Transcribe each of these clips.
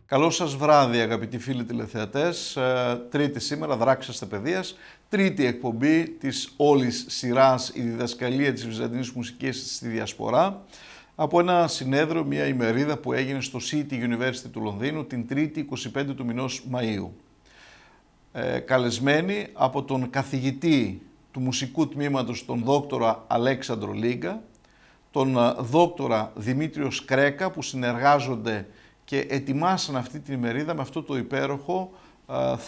Καλό σας βράδυ αγαπητοί φίλοι τηλεθεατές, τρίτη σήμερα, δράξαστε παιδείας, τρίτη εκπομπή της όλης σειράς «Η Διδασκαλία της Βυζαντινής Μουσικής στη Διασπορά», από ένα συνέδριο, μια ημερίδα που έγινε στο City University του Λονδίνου την 3η 25 του μηνός Μαΐου. Καλεσμένοι από τον καθηγητή του μουσικού τμήματος, τον δόκτορα Αλέξανδρο Λίγκα, τον δόκτορα Δημήτριο Σκρέκα, που συνεργάζονται και ετοιμάσαν αυτή την ημερίδα με αυτό το υπέροχο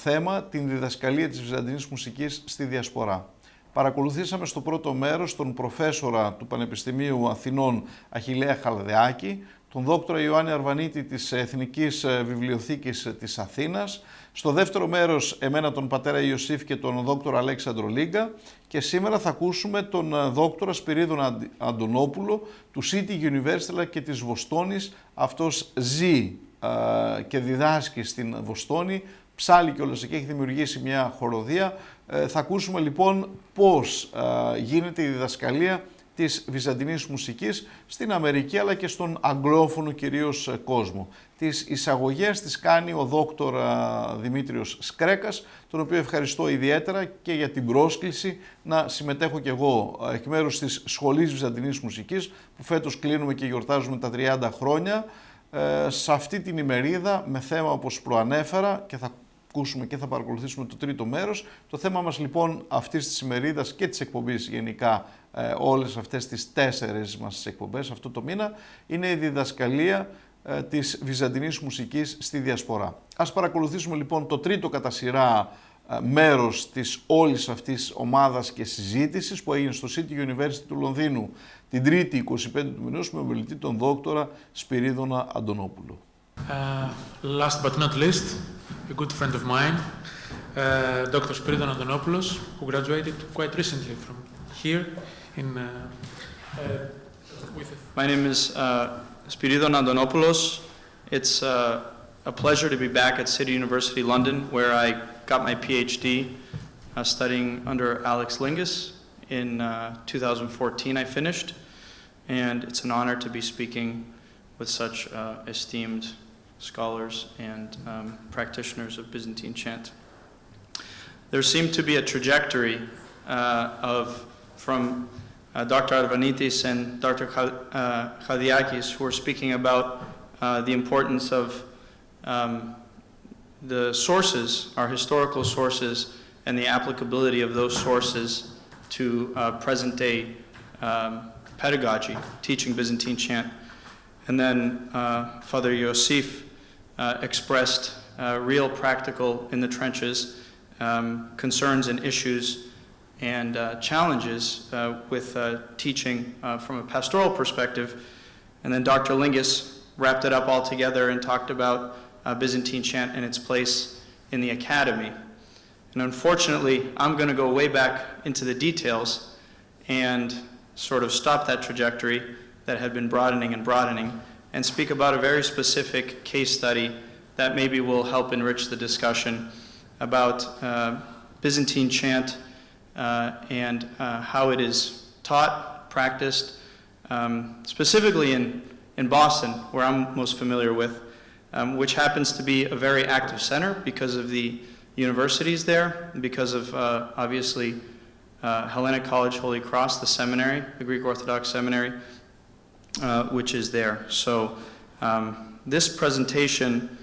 θέμα, την διδασκαλία της Βυζαντινής Μουσικής στη Διασπορά. Παρακολουθήσαμε στο πρώτο μέρος τον προφέσορα του Πανεπιστημίου Αθηνών Αχιλλέα Χαλδεάκη, τον δόκτορα Ιωάννη Αρβανίτη της Εθνικής Βιβλιοθήκης της Αθήνας, στο δεύτερο μέρος εμένα τον πατέρα Ιωσήφ και τον δόκτορα Αλέξανδρο Λίγκα, και σήμερα θα ακούσουμε τον δόκτορα Σπυρίδωνα Αντωνόπουλο του City University και της Βοστόνης. Αυτός ζει και διδάσκει στην Βοστόνη, ψάλλει κιόλας εκεί, έχει δημιουργήσει μια χοροδία. Θα ακούσουμε λοιπόν πώς γίνεται η διδασκαλία της Βυζαντινής Μουσικής στην Αμερική αλλά και στον αγγλόφωνο κυρίως κόσμο. Τις εισαγωγές τις κάνει ο δόκτορα Δημήτριος Σκρέκας, τον οποίο ευχαριστώ ιδιαίτερα και για την πρόσκληση να συμμετέχω κι εγώ εκ μέρους της Σχολής Βυζαντινής Μουσικής, που φέτος κλείνουμε και γιορτάζουμε τα 30 χρόνια, σε αυτή την ημερίδα με θέμα, όπως προανέφερα, και θα ακούσουμε και θα παρακολουθήσουμε το τρίτο μέρος. Το θέμα μας λοιπόν αυτής της ημερίδας και της εκπομπής γενικά, όλες αυτές τις 4 μας εκπομπές αυτό το μήνα, είναι η διδασκαλία της Βυζαντινής Μουσικής στη Διασπορά. Ας παρακολουθήσουμε λοιπόν το τρίτο κατά σειρά μέρος της όλης αυτής ομάδας και συζήτησης που έγινε στο City University του Λονδίνου την 3η 25 του μηνός με ομιλητή τον δόκτορα Σπυρίδωνα Αντωνόπουλο. Last but not least, a good friend of mine, Dr. Spiridon Antonopoulos, who graduated quite recently from here in My name is Spiridon Antonopoulos. It's a pleasure to be back at City University London, where I got my PhD studying under Alex Lingus. In 2014 I finished, and it's an honor to be speaking with such esteemed scholars and practitioners of Byzantine chant. There seemed to be a trajectory from Dr. Arvanitis and Dr. Chaliakis, who were speaking about the importance of the sources, our historical sources, and the applicability of those sources to present-day pedagogy, teaching Byzantine chant. And then Father Iosif expressed real practical in the trenches concerns and issues and challenges with teaching from a pastoral perspective. And then Dr. Lingus wrapped it up all together and talked about Byzantine chant and its place in the academy. And unfortunately, I'm going to go way back into the details and sort of stop that trajectory that had been broadening and speak about a very specific case study that maybe will help enrich the discussion about Byzantine chant and how it is taught, practiced, specifically in Boston, where I'm most familiar with, which happens to be a very active center because of the universities there, because of obviously Hellenic College Holy Cross, the seminary, the Greek Orthodox seminary, which is there. So this presentation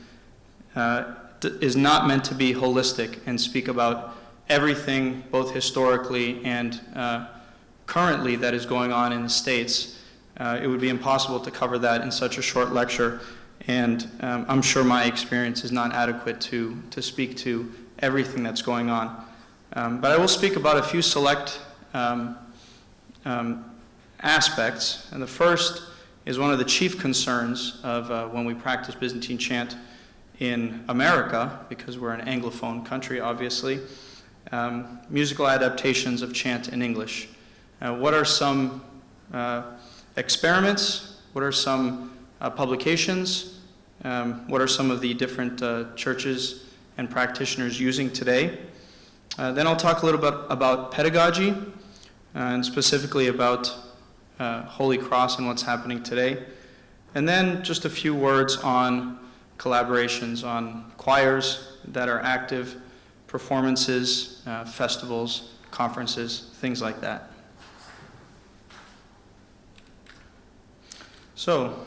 is not meant to be holistic and speak about everything, both historically and currently, that is going on in the States. It would be impossible to cover that in such a short lecture, and I'm sure my experience is not adequate to speak to everything that's going on. But I will speak about a few select aspects, and the first is one of the chief concerns of when we practice Byzantine chant in America, because we're an Anglophone country, obviously, musical adaptations of chant in English. What are some experiments? What are some publications? What are some of the different churches and practitioners using today? Then I'll talk a little bit about pedagogy, and specifically about Holy Cross and what's happening today. And then just a few words on collaborations on choirs that are active, performances, festivals, conferences, things like that. So,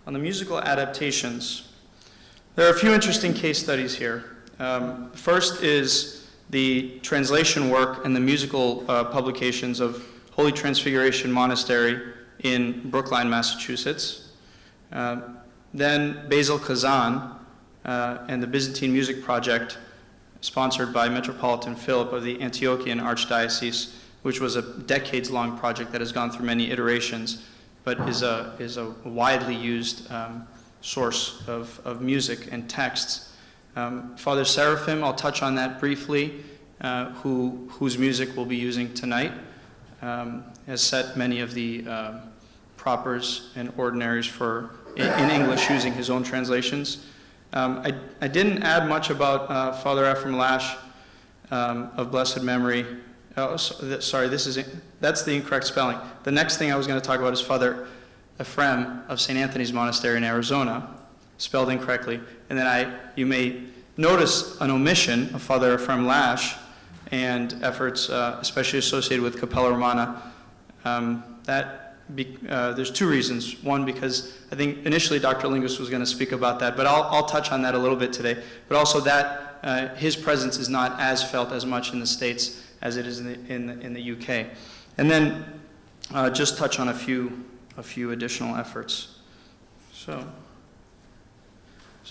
on the musical adaptations, there are a few interesting case studies here. First is the translation work and the musical publications of Holy Transfiguration Monastery in Brookline, Massachusetts. Then Basil Kazan and the Byzantine Music Project, sponsored by Metropolitan Philip of the Antiochian Archdiocese, which was a decades-long project that has gone through many iterations, but is a widely used source of music and texts. Father Seraphim, I'll touch on that briefly, whose music we'll be using tonight, has set many of the propers and ordinaries in English using his own translations. I didn't add much about Father Ephraim Lash of blessed memory. Oh, sorry, that's the incorrect spelling. The next thing I was going to talk about is Father Ephraim of St. Anthony's Monastery in Arizona, spelled incorrectly. And then you may notice an omission of Father Ephraim Lash and efforts especially associated with Capella Romana. There's two reasons. One, because I think initially Dr. Lingus was going to speak about that, but I'll touch on that a little bit today. But also that his presence is not as felt as much in the States as it is in the UK. And then just touch on a few additional efforts. So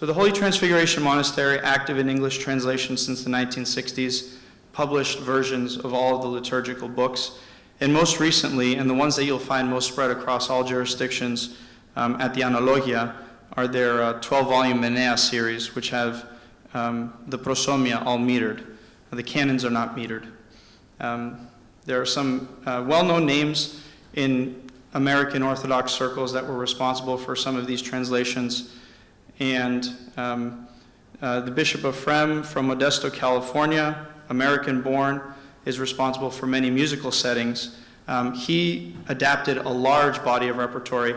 the Holy Transfiguration Monastery, active in English translation since the 1960s, published versions of all of the liturgical books. And most recently, and the ones that you'll find most spread across all jurisdictions at the Analogia, are their 12-volume Menea series, which have the prosomia all metered. The canons are not metered. There are some well-known names in American Orthodox circles that were responsible for some of these translations. And the Bishop of Frem from Modesto, California, American-born, is responsible for many musical settings. He adapted a large body of repertory,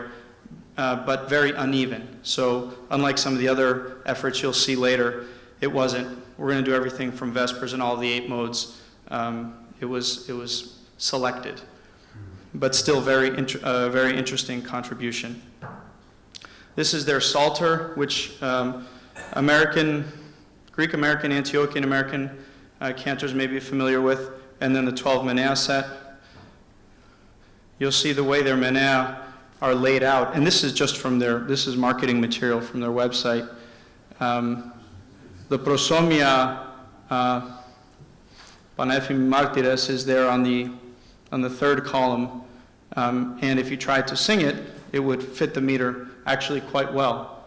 but very uneven. So unlike some of the other efforts you'll see later, it wasn't, we're going to do everything from Vespers and all the 8 modes. It was selected, but still very interesting contribution. This is their Psalter, which Greek-American, Antiochian-American cantors may be familiar with, and then the 12 Menea set. You'll see the way their Menea are laid out, and this is just from this is marketing material from their website. The prosomia Panephim Martires is there on the third column, and if you tried to sing it, it would fit the meter actually quite well.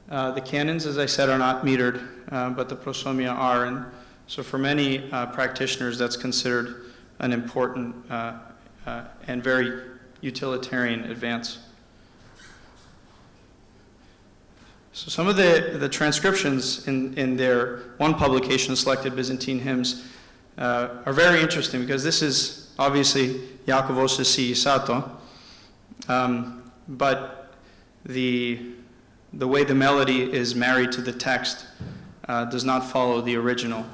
The canons, as I said, are not metered, but the prosomia are, and so for many practitioners, that's considered an important and very utilitarian advance. So some of the transcriptions in their one publication, Selected Byzantine Hymns, are very interesting because this is obviously Iakovos si Isato, but the way the melody is married to the text does not follow the original.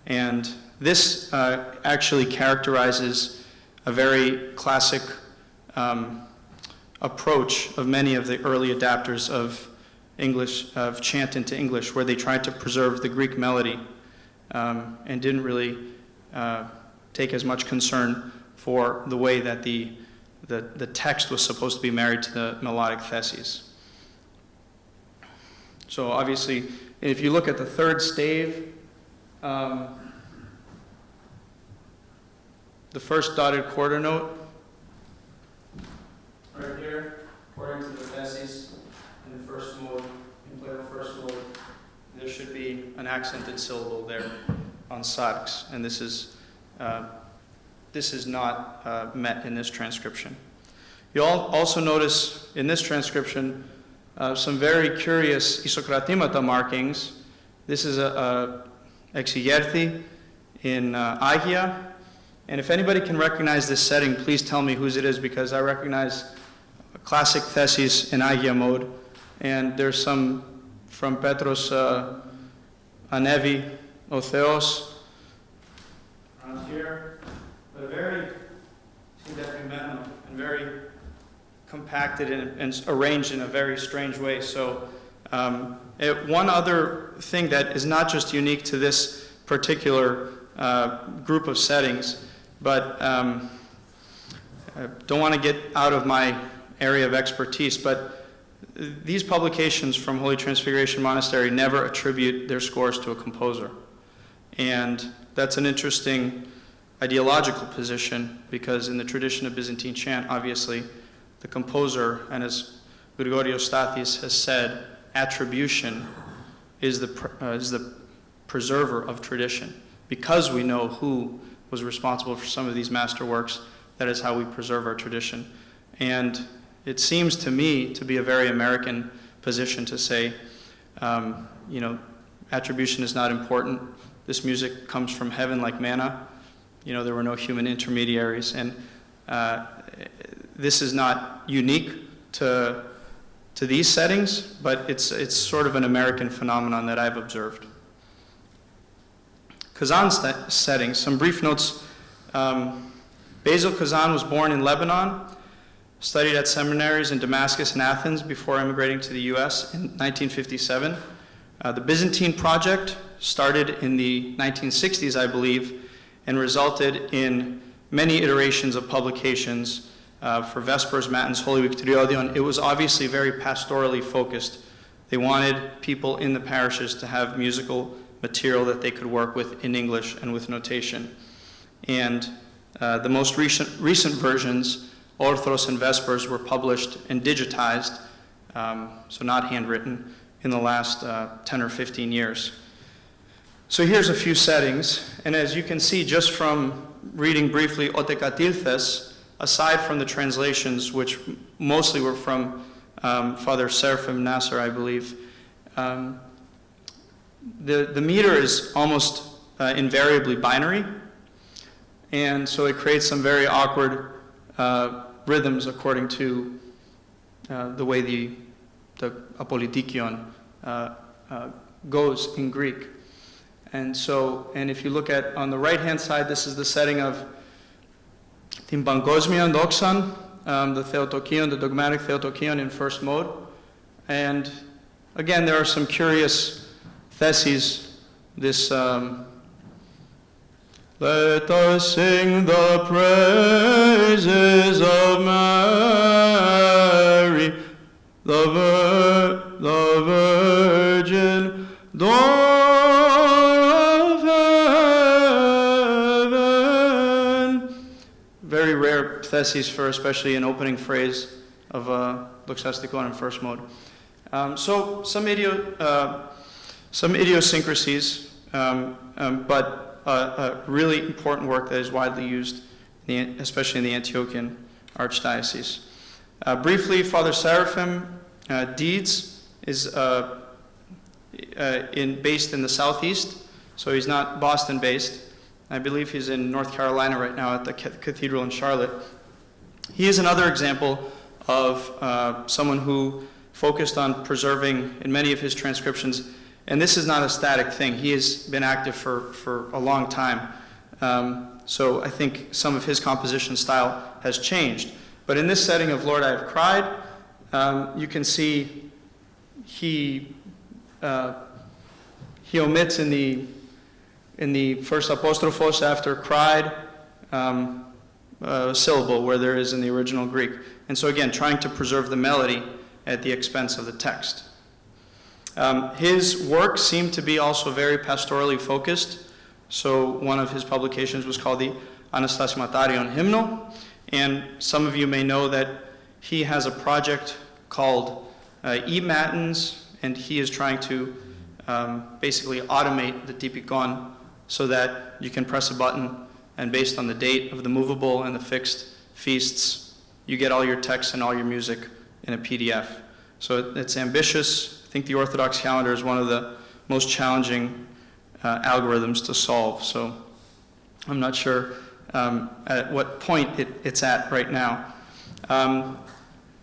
And this actually characterizes a very classic approach of many of the early adapters of English, of chant into English, where they tried to preserve the Greek melody and didn't really take as much concern for the way that the text was supposed to be married to the melodic theses. So obviously, if you look at the third stave, the first dotted quarter note, right here, according to the theses, in the first mode, in play the first mode, there should be an accented syllable there on sarx, and this is not met in this transcription. You'll also notice in this transcription some very curious isokratimata markings. This is a exigerthi in Agia, and if anybody can recognize this setting, please tell me whose it is, because I recognize classic theses in Agia mode, And there's some from Petros Anevi, O Theos, around here, but very and very compacted and arranged in a very strange way. So one other thing that is not just unique to this particular group of settings, but I don't want to get out of my area of expertise, but these publications from Holy Transfiguration Monastery never attribute their scores to a composer. And that's an interesting ideological position, because in the tradition of Byzantine chant, obviously, the composer, and as Grigorios Stathis has said, attribution is the preserver of tradition. Because we know who was responsible for some of these masterworks, that is how we preserve our tradition. And it seems to me to be a very American position to say, you know, attribution is not important. This music comes from heaven like manna. You know, there were no human intermediaries. And this is not unique to these settings, but it's sort of an American phenomenon that I've observed. Kazan settings, some brief notes. Basil Kazan was born in Lebanon, studied at seminaries in Damascus and Athens before emigrating to the US in 1957. The Byzantine project started in the 1960s, I believe, and resulted in many iterations of publications for Vespers, Matins, Holy Week, Triodion. It was obviously very pastorally focused. They wanted people in the parishes to have musical material that they could work with in English and with notation. And the most recent versions, Orthros and Vespers, were published and digitized, so not handwritten, in the last 10 or 15 years. So here's a few settings, and as you can see just from reading briefly Otekatilthes, aside from the translations, which mostly were from Father Seraphim Nasser, I believe, the meter is almost invariably binary, and so it creates some very awkward rhythms according to the way the apolitikion goes in Greek. And so, and if you look at, on the right-hand side, this is the setting of την Pangosmian Doxan, the Theotokion, the dogmatic Theotokion in first mode. And again, there are some curious theses. This, let us sing the praises of Mary, the Virgin, dawn of heaven. Very rare theses for especially an opening phrase of Doxastikon in first mode. So some idiosyncrasies, but a really important work that is widely used, especially in the Antiochian Archdiocese. Briefly, Father Seraphim Deeds is based in the southeast, so he's not Boston-based. I believe he's in North Carolina right now at the Cathedral in Charlotte. He is another example of someone who focused on preserving, in many of his transcriptions, and this is not a static thing. He has been active for a long time. So I think some of his composition style has changed. But in this setting of Lord, I Have Cried, you can see he omits in the first apostrophos after cried a syllable where there is in the original Greek. And so again, trying to preserve the melody at the expense of the text. His work seemed to be also very pastorally focused. So one of his publications was called the Anastasiomatarion Hymnal. And some of you may know that he has a project called E-Matins, and he is trying to basically automate the Typikon so that you can press a button, and based on the date of the movable and the fixed feasts, you get all your text and all your music in a PDF. So it's ambitious. I think the Orthodox calendar is one of the most challenging algorithms to solve. So I'm not sure at what point it's at right now.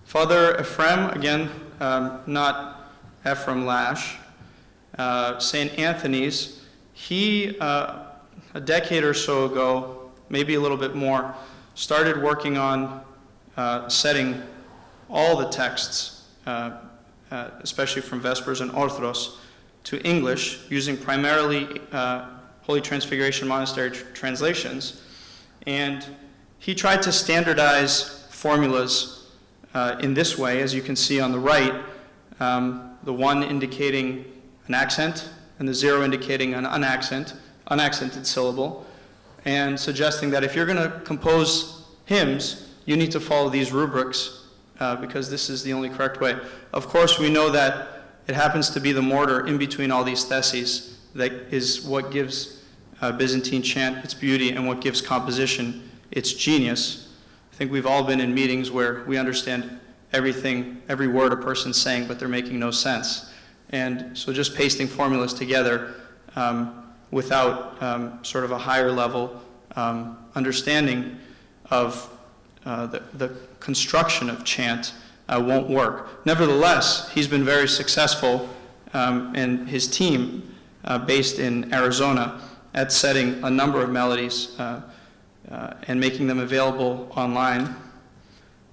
Father Ephraim, again, not Ephraim Lash. St. Anthony's, he, a decade or so ago, maybe a little bit more, started working on setting all the texts, especially from Vespers and Orthros, to English, using primarily Holy Transfiguration Monastery translations. And he tried to standardize formulas in this way, as you can see on the right, the 1 indicating an accent and the 0 indicating an unaccented syllable, and suggesting that if you're going to compose hymns, you need to follow these rubrics because this is the only correct way. Of course, we know that it happens to be the mortar in between all these theses that is what gives Byzantine chant its beauty and what gives composition its genius. I think we've all been in meetings where we understand everything, every word a person's saying, but they're making no sense. And so just pasting formulas together without sort of a higher level understanding of the construction of chant won't work. Nevertheless, he's been very successful, and his team, based in Arizona, at setting a number of melodies and making them available online.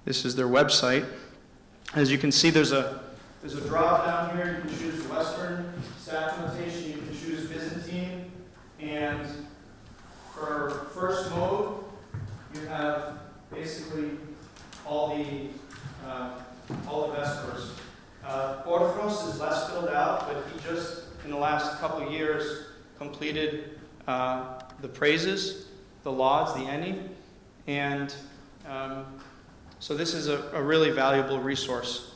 This is their website. As you can see, there's a drop down here. You can choose Western staff notation. You can choose Byzantine. And for first mode, you have basically all the Vespers. Orthros is less filled out, but he just, in the last couple of years, completed the praises, the lauds, the eni, and so this is a really valuable resource.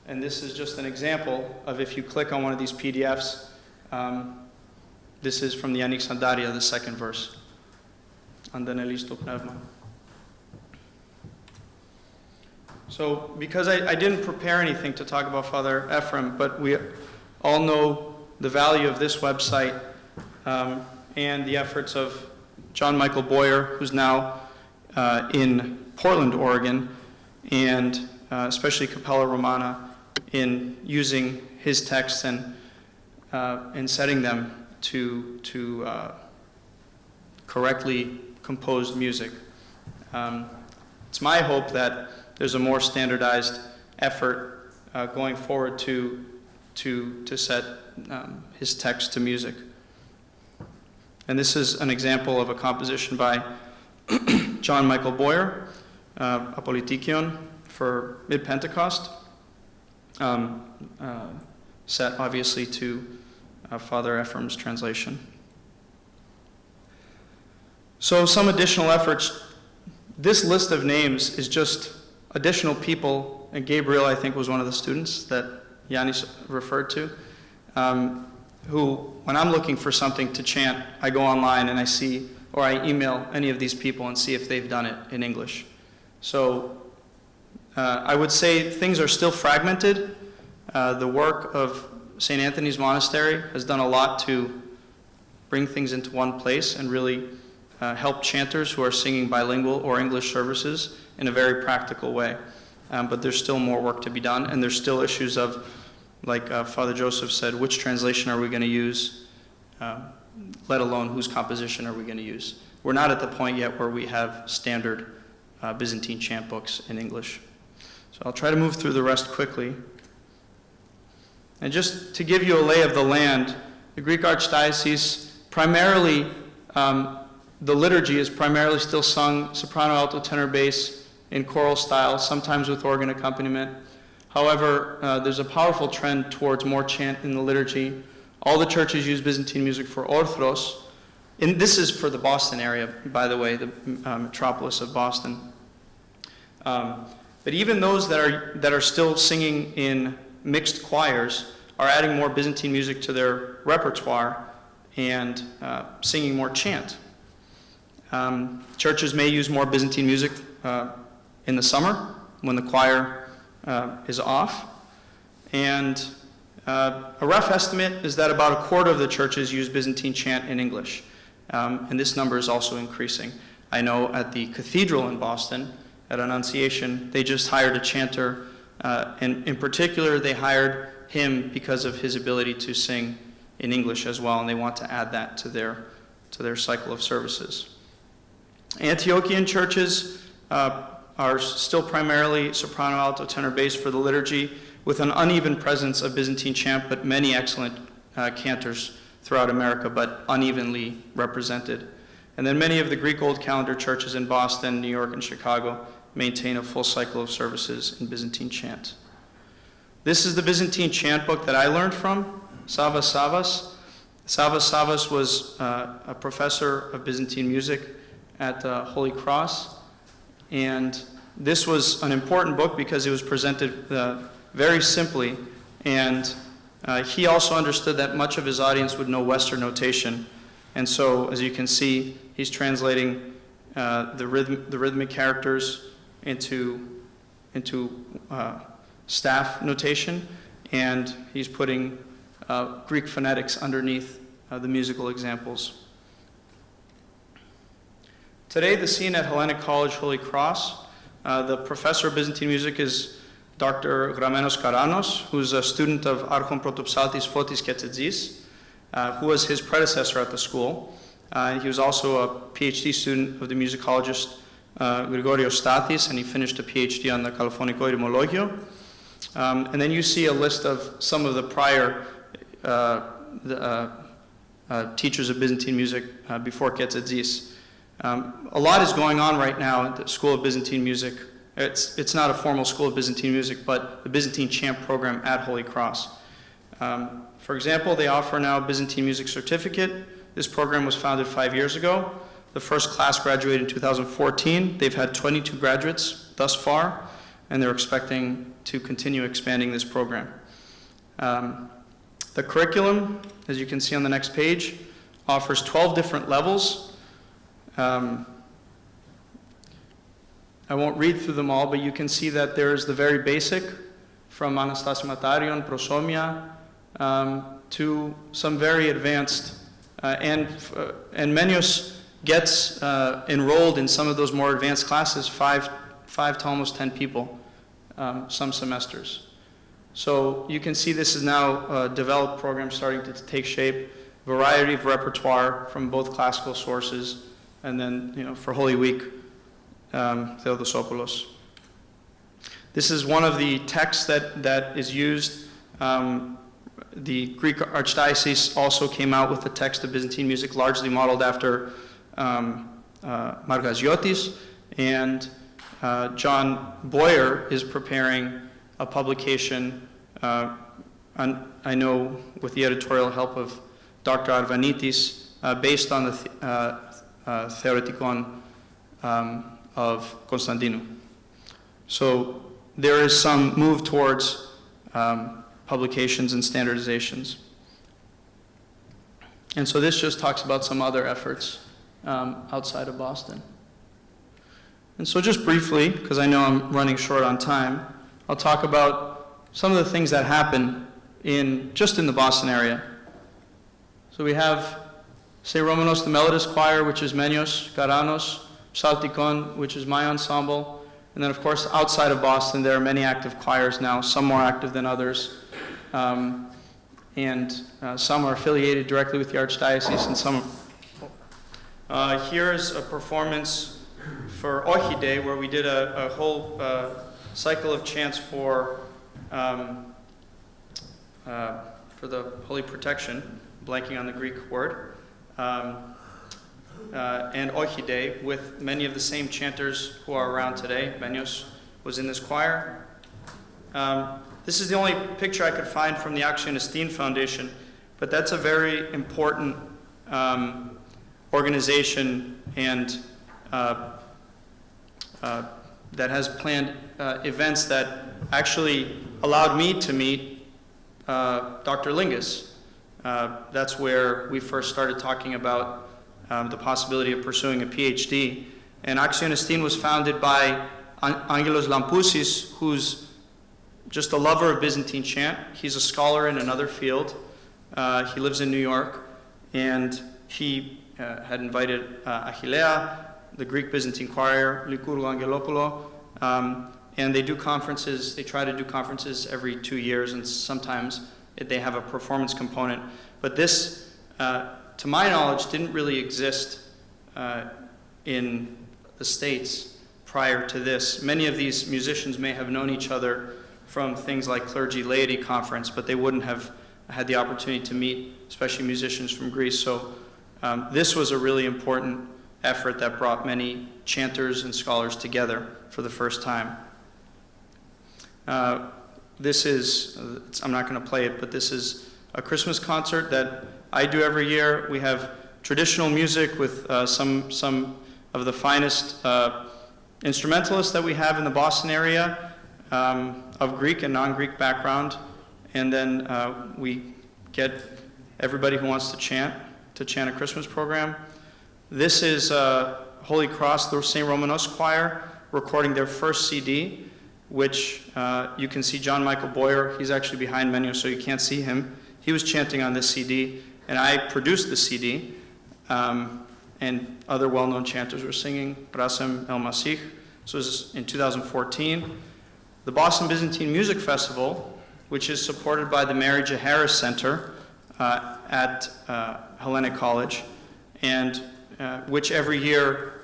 And this is just an example of, if you click on one of these PDFs, this is from the Anixandaria, the second verse. Andanelisto pneuma. So, because I didn't prepare anything to talk about Father Ephraim, but we all know the value of this website and the efforts of John Michael Boyer, who's now in Portland, Oregon, and especially Capella Romana, in using his texts and setting them to correctly composed music. It's my hope that there's a more standardized effort going forward to set his text to music. And this is an example of a composition by John Michael Boyer, a Politikion for mid-Pentecost, set obviously to Father Ephraim's translation. So some additional efforts. This list of names is just additional people, and Gabriel, I think, was one of the students that Yannis referred to, who, when I'm looking for something to chant, I go online and I see, or I email any of these people and see if they've done it in English. So I would say things are still fragmented. The work of St. Anthony's Monastery has done a lot to bring things into one place and really help chanters who are singing bilingual or English services in a very practical way. But there's still more work to be done, and there's still issues of, like Father Joseph said, which translation are we going to use, let alone whose composition are we going to use. We're not at the point yet where we have standard Byzantine chant books in English. So I'll try to move through the rest quickly. And just to give you a lay of the land, the Greek Archdiocese, primarily, the liturgy is primarily still sung soprano, alto, tenor, bass in choral style, sometimes with organ accompaniment. However, there's a powerful trend towards more chant in the liturgy. All the churches use Byzantine music for orthros. And this is for the Boston area, by the way, the metropolis of Boston. But even those that are still singing in mixed choirs are adding more Byzantine music to their repertoire and singing more chant. Churches may use more Byzantine music in the summer when the choir is off. And a rough estimate is that about a quarter of the churches use Byzantine chant in English. And this number is also increasing. I know at the cathedral in Boston, at Annunciation, they just hired a chanter And in particular, they hired him because of his ability to sing in English as well, and they want to add that to their cycle of services. Antiochian churches are still primarily soprano, alto, tenor, bass for the liturgy, with an uneven presence of Byzantine chant, but many excellent cantors throughout America, but unevenly represented. And then many of the Greek Old Calendar churches in Boston, New York, and Chicago maintain a full cycle of services in Byzantine chant. This is the Byzantine chant book that I learned from, Savas Savas. Savas Savas was a professor of Byzantine music at Holy Cross, and this was an important book because it was presented very simply, and he also understood that much of his audience would know Western notation, and so, as you can see, he's translating the rhythmic characters into staff notation, and he's putting Greek phonetics underneath the musical examples. Today, the scene at Hellenic College Holy Cross, the professor of Byzantine music is Dr. Gramenos Karanos, who's a student of Archon Protopsaltis Fotis Ketedzis, who was his predecessor at the school. He was also a PhD student of the musicologist Grigorios Stathis, and he finished a PhD on the Calophonico Etymologio. And then you see a list of some of the prior teachers of Byzantine music before Ketedzis. A lot is going on right now at the School of Byzantine Music. It's not a formal School of Byzantine Music, but the Byzantine Chant program at Holy Cross. For example, they offer now a Byzantine Music Certificate. This program was founded 5 years ago. The first class graduated in 2014. They've had 22 graduates thus far, and they're expecting to continue expanding this program. The curriculum, as you can see on the next page, offers 12 different levels. I won't read through them all, but you can see that there's the very basic, from Anastasiomatarion, prosomia, to some very advanced, and Menios gets enrolled in some of those more advanced classes, five to almost 10 people, some semesters. So you can see this is now a developed program starting to take shape, variety of repertoire from both classical sources, and then, for Holy Week, Theodosopoulos. This is one of the texts that is used. The Greek Archdiocese also came out with a text of Byzantine music largely modeled after Margaziotis, and John Boyer is preparing a publication, I know with the editorial help of Dr. Arvanitis, based on the Theoretikon of Constantinu. So there is some move towards publications and standardizations. And so this just talks about some other efforts outside of Boston. And so just briefly, because I know I'm running short on time, I'll talk about some of the things that happen just in the Boston area. So we have, say, Romanos the Melodist Choir, which is Menios, Karanos, Psaltikon, which is my ensemble. And then, of course, outside of Boston, there are many active choirs now, some more active than others. And some are affiliated directly with the Archdiocese, and some... Here's a performance for Ohide, where we did a whole cycle of chants for the Holy Protection, blanking on the Greek word, and Ohide, with many of the same chanters who are around today. Menios was in this choir. This is the only picture I could find from the Action Estin Foundation, but that's a very important organization and that has planned events that actually allowed me to meet Dr. Lingus. That's where we first started talking about the possibility of pursuing a PhD. And Action Estin was founded by Angelos Lampousis, who's just a lover of Byzantine chant. He's a scholar in another field. He lives in New York, and he had invited Achillea, the Greek Byzantine choir, Lykourou Angelopoulo, and they do conferences. They try to do conferences every 2 years, and sometimes they have a performance component. But this, to my knowledge, didn't really exist in the States prior to this. Many of these musicians may have known each other from things like clergy laity conference, but they wouldn't have had the opportunity to meet, especially musicians from Greece. So this was a really important effort that brought many chanters and scholars together for the first time. This is, I'm not going to play it, but this is a Christmas concert that I do every year. We have traditional music with some of the finest instrumentalists that we have in the Boston area, of Greek and non-Greek background. And then we get everybody who wants to chant a Christmas program. This is Holy Cross, the St. Romanos Choir, recording their first CD, which you can see John Michael Boyer. He's actually behind Menio, so you can't see him. He was chanting on this CD, and I produced the CD. And other well-known chanters were singing Prasem El Masih. So this is in 2014. The Boston Byzantine Music Festival, which is supported by the Mary J. Harris Center at Hellenic College, and which every year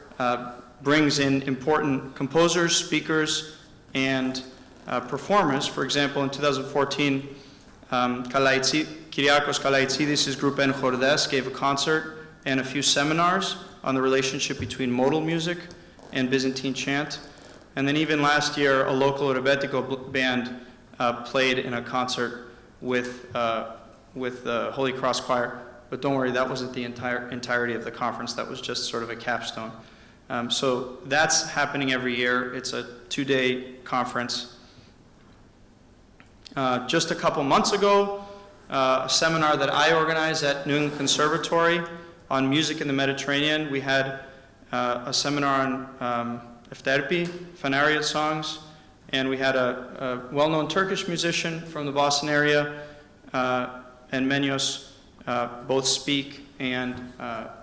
brings in important composers, speakers, and performers. For example, in 2014, Kyriakos Kalaitsidis' group En Chordes gave a concert and a few seminars on the relationship between modal music and Byzantine chant. And then even last year, a local Rebetiko band played in a concert with the Holy Cross Choir. But don't worry, that wasn't the entirety of the conference. That was just sort of a capstone. So that's happening every year. It's a 2-day conference. Just a couple months ago, a seminar that I organized at New England Conservatory on music in the Mediterranean. We had a seminar on Efterpi, Fanariot songs, and we had a well-known Turkish musician from the Boston area and Menios both speak and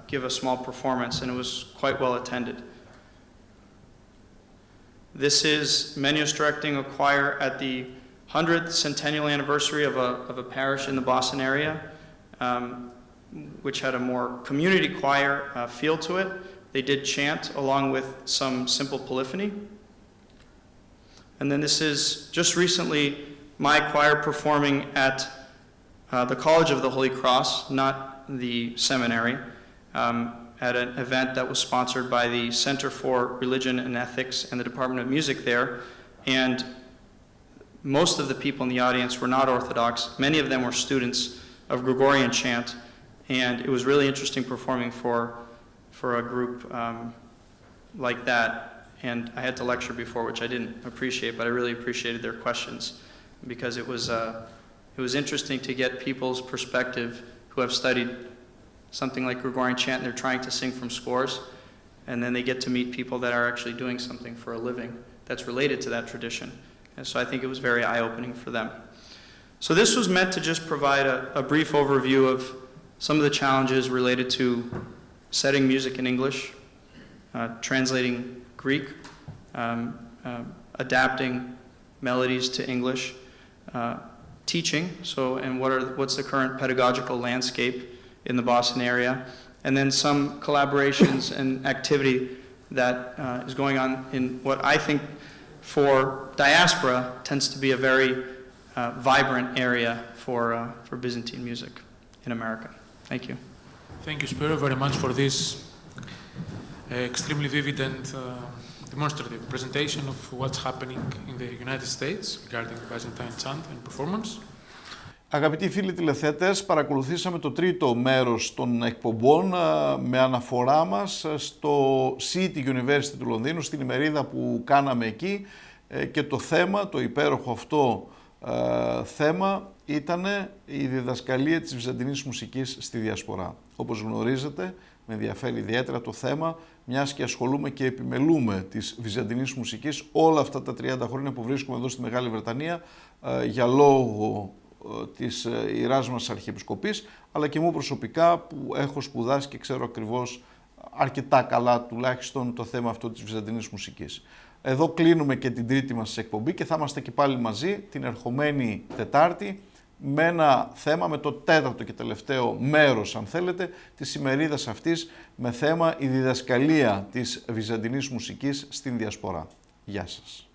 give a small performance, and it was quite well attended. This is Menios directing a choir at the 100th centennial anniversary of a parish in the Boston area, which had a more community choir feel to it. They did chant along with some simple polyphony. And then this is just recently my choir performing at the College of the Holy Cross, not the seminary, at an event that was sponsored by the Center for Religion and Ethics and the Department of Music there. And most of the people in the audience were not Orthodox. Many of them were students of Gregorian chant. And it was really interesting performing for a group like that. And I had to lecture before, which I didn't appreciate, but I really appreciated their questions because it was interesting to get people's perspective who have studied something like Gregorian chant and they're trying to sing from scores, and then they get to meet people that are actually doing something for a living that's related to that tradition. And so I think it was very eye-opening for them. So this was meant to just provide a brief overview of some of the challenges related to setting music in English, translating Greek, adapting melodies to English, teaching, and what's the current pedagogical landscape in the Boston area, and then some collaborations and activity that is going on in what I think for diaspora tends to be a very vibrant area for Byzantine music in America. Thank you. Thank you, Spiro, very much for this extremely vivid and demonstrative presentation of what's happening in the United States regarding the Byzantine chant and performance. Αγαπητοί φίλοι τηλεθεατές, παρακολουθήσαμε το τρίτο μέρος των εκπομπών με αναφορά μας στο City University του Λονδίνου, στην ημερίδα που κάναμε εκεί, και το θέμα, το υπέροχο αυτό θέμα, ήταν η διδασκαλία της Βυζαντινής Μουσικής στη Διασπορά. Όπως γνωρίζετε, με ενδιαφέρει ιδιαίτερα το θέμα, μιας και ασχολούμαι και επιμελούμε της Βυζαντινής Μουσικής όλα αυτά τα 30 χρόνια που βρίσκομαι εδώ στη Μεγάλη Βρετανία, για λόγο της Ιεράς μας Αρχιεπισκοπής, αλλά και μου προσωπικά που έχω σπουδάσει και ξέρω ακριβώς αρκετά καλά τουλάχιστον το θέμα αυτό της Βυζαντινής Μουσικής. Εδώ κλείνουμε και την τρίτη μας εκπομπή και θα είμαστε και πάλι μαζί την ερχομένη Τετάρτη με ένα θέμα, με το τέταρτο και τελευταίο μέρος, αν θέλετε, της ημερίδας αυτής, με θέμα η διδασκαλία της Βυζαντινής Μουσικής στην Διασπορά. Γεια σας.